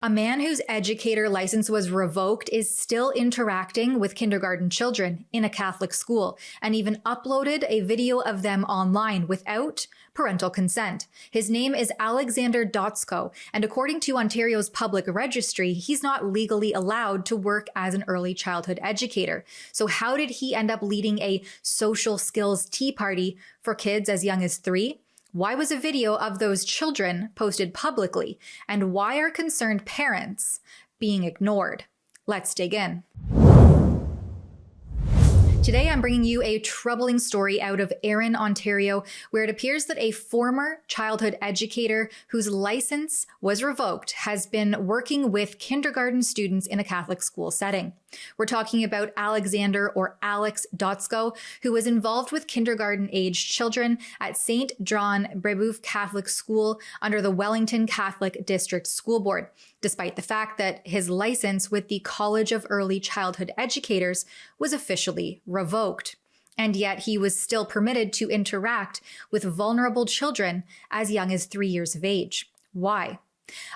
A man whose educator license was revoked is still interacting with kindergarten children in a Catholic school and even uploaded a video of them online without parental consent. His name is Alexander Dotsko, and according to Ontario's public registry, he's not legally allowed to work as an early childhood educator. So how did he end up leading a social skills tea party for kids as young as 3? Why was a video of those children posted publicly? And why are concerned parents being ignored? Let's dig in. Today, I'm bringing you a troubling story out of Erin, Ontario, where it appears that a former childhood educator whose license was revoked has been working with kindergarten students in a Catholic school setting. We're talking about Alexander or Alex Dotsko, who was involved with kindergarten-aged children at St. John Brebeuf Catholic School under the Wellington Catholic District School Board, despite the fact that his license with the College of Early Childhood Educators was officially revoked. And yet he was still permitted to interact with vulnerable children as young as 3 years of age. Why?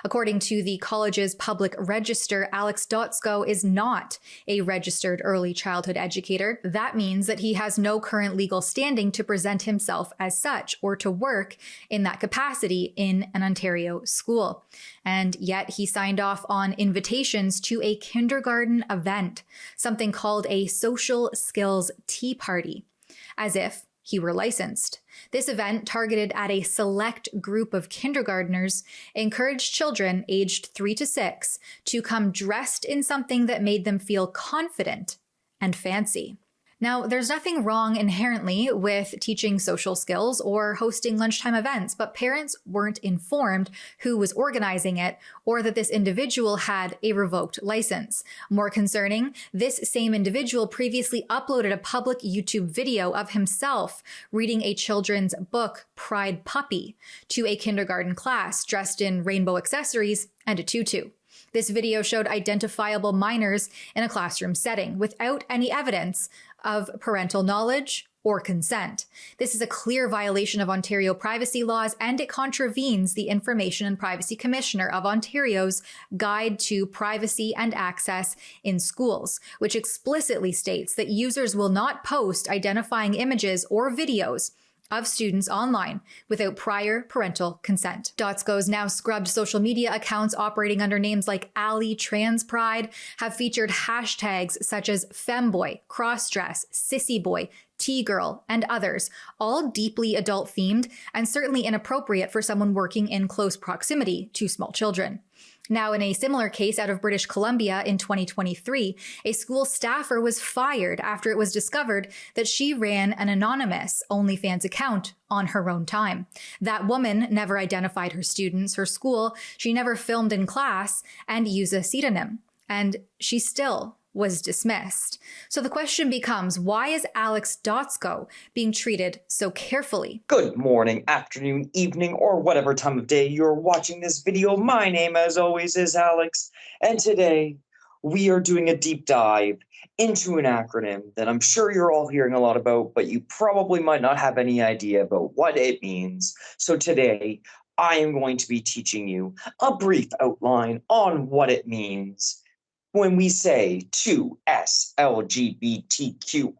According to the college's public register, Alex Dotsko is not a registered early childhood educator. That means that he has no current legal standing to present himself as such or to work in that capacity in an Ontario school. And yet he signed off on invitations to a kindergarten event, something called a social skills tea party, as if he were licensed. This event, targeted at a select group of kindergartners, encouraged children aged 3 to 6 to come dressed in something that made them feel confident and fancy. Now, there's nothing wrong inherently with teaching social skills or hosting lunchtime events, but parents weren't informed who was organizing it or that this individual had a revoked license. More concerning, this same individual previously uploaded a public YouTube video of himself reading a children's book, Pride Puppy, to a kindergarten class dressed in rainbow accessories and a tutu. This video showed identifiable minors in a classroom setting without any evidence of parental knowledge or consent. This is a clear violation of Ontario privacy laws, and it contravenes the Information and Privacy Commissioner of Ontario's Guide to Privacy and Access in Schools, which explicitly states that users will not post identifying images or videos of students online without prior parental consent. Dotsko's now scrubbed social media accounts operating under names like Ali Trans Pride have featured hashtags such as femboy, crossdress, sissy boy, T-girl, and others, all deeply adult themed and certainly inappropriate for someone working in close proximity to small children. Now, in a similar case out of British Columbia in 2023, a school staffer was fired after it was discovered that she ran an anonymous OnlyFans account on her own time. That woman never identified her students, her school, she never filmed in class, and used a pseudonym. And she still was dismissed. So the question becomes, why is Alex Dotsko being treated so carefully? Good morning, afternoon, evening, or whatever time of day you're watching this video. My name, as always, is Alex, and today we are doing a deep dive into an acronym that I'm sure you're all hearing a lot about, but you probably might not have any idea about what it means. So today, I am going to be teaching you a brief outline on what it means when we say 2S LGBTQIA+.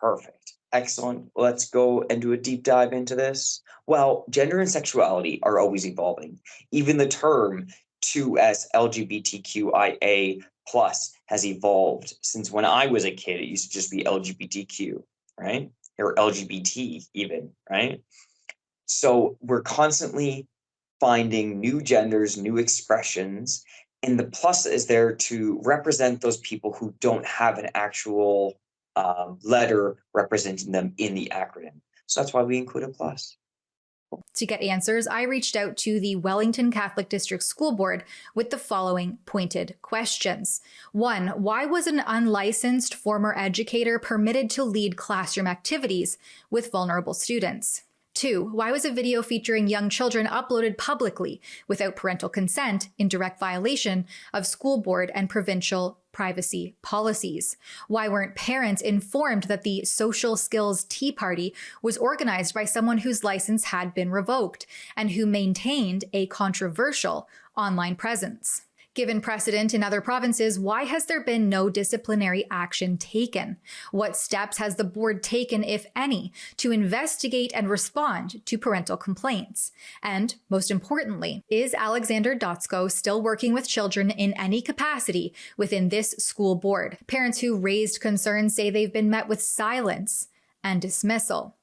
Perfect. Excellent. Let's go and do a deep dive into this. Well, gender and sexuality are always evolving. Even the term 2S LGBTQIA+ has evolved since when I was a kid. It used to just be LGBTQ, right? Or LGBT even, right? So we're constantly finding new genders, new expressions, and the plus is there to represent those people who don't have an actual letter representing them in the acronym. So that's why we include a plus. To get answers, I reached out to the Wellington Catholic District School Board with the following pointed questions. 1, why was an unlicensed former educator permitted to lead classroom activities with vulnerable students? 2, why was a video featuring young children uploaded publicly without parental consent in direct violation of school board and provincial privacy policies? Why weren't parents informed that the social skills tea party was organized by someone whose license had been revoked and who maintained a controversial online presence? Given precedent in other provinces, why has there been no disciplinary action taken? What steps has the board taken, if any, to investigate and respond to parental complaints? And most importantly, is Alexander Dotsko still working with children in any capacity within this school board? Parents who raised concerns say they've been met with silence and dismissal.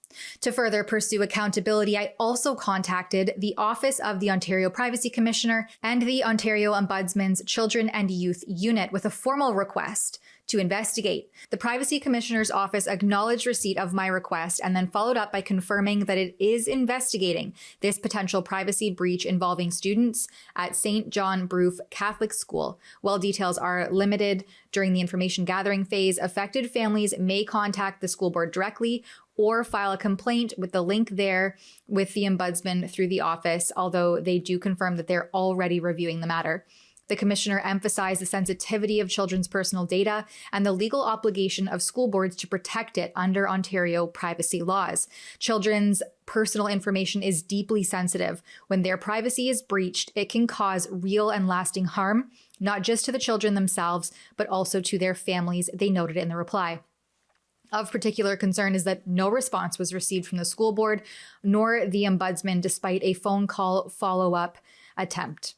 To further pursue accountability, I also contacted the Office of the Ontario Privacy Commissioner and the Ontario Ombudsman's Children and Youth Unit with a formal request to investigate. The Privacy Commissioner's office acknowledged receipt of my request and then followed up by confirming that it is investigating this potential privacy breach involving students at St. John Broof Catholic School. While details are limited during the information gathering phase, affected families may contact the school board directly or file a complaint with the link there with the ombudsman through the office, although they do confirm that they're already reviewing the matter. The commissioner emphasized the sensitivity of children's personal data and the legal obligation of school boards to protect it under Ontario privacy laws. Children's personal information is deeply sensitive. When their privacy is breached, it can cause real and lasting harm, not just to the children themselves, but also to their families, they noted in the reply. Of particular concern is that no response was received from the school board nor the ombudsman despite a phone call follow-up attempt.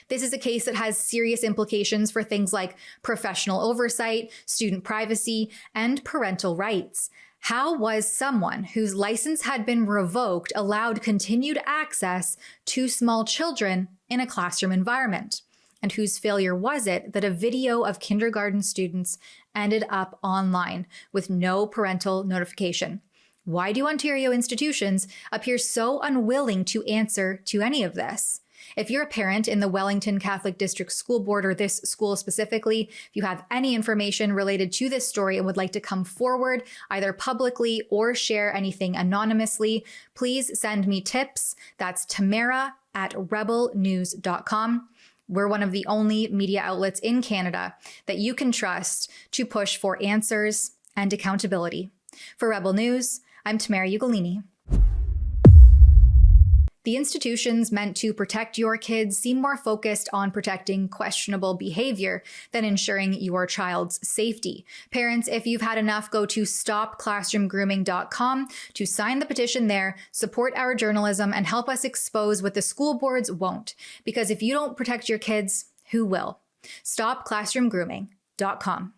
This is a case that has serious implications for things like professional oversight, student privacy, and parental rights. How was someone whose license had been revoked allowed continued access to small children in a classroom environment? And whose failure was it that a video of kindergarten students ended up online with no parental notification? Why do Ontario institutions appear so unwilling to answer to any of this? If you're a parent in the Wellington Catholic District School Board or this school specifically, if you have any information related to this story and would like to come forward either publicly or share anything anonymously, please send me tips. That's tamara@rebelnews.com. We're one of the only media outlets in Canada that you can trust to push for answers and accountability. For Rebel News, I'm Tamara Ugolini. The institutions meant to protect your kids seem more focused on protecting questionable behavior than ensuring your child's safety. Parents, if you've had enough, go to stopclassroomgrooming.com to sign the petition there, support our journalism, and help us expose what the school boards won't. Because if you don't protect your kids, who will? Stopclassroomgrooming.com.